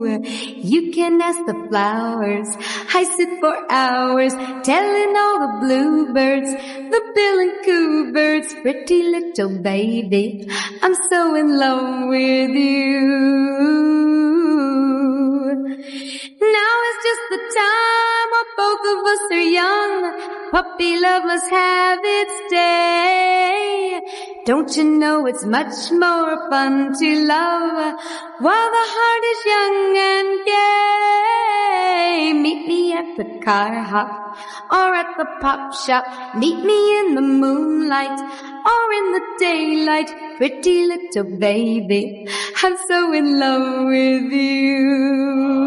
You can ask the flowers. I sit for hours telling all the bluebirds, the bill and coo birds, pretty little baby, I'm so in love with you. Now is just the time while both of us are young. Puppy love must have its day. Don't you know it's much more fun to love while the heart is young and gay? Meet me at the car hop or at the pop shop. Meet me in the moonlight or in the daylight. Pretty little baby, I'm so in love with you.